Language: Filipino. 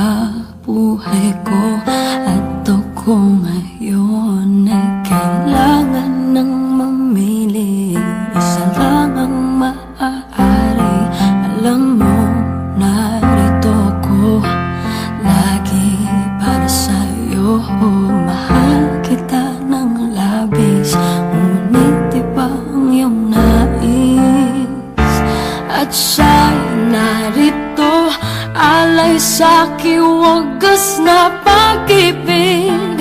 sa buhay ko. At ako ngayon ay kailangan ng mamili. Isa lang ang maaari. Alam mo, narito ako lagi para sa'yo. Mahal kita ng labis, ngunit iba ang iyong nais. At siya'y narito, alay sa'king wagas na pag-ibig.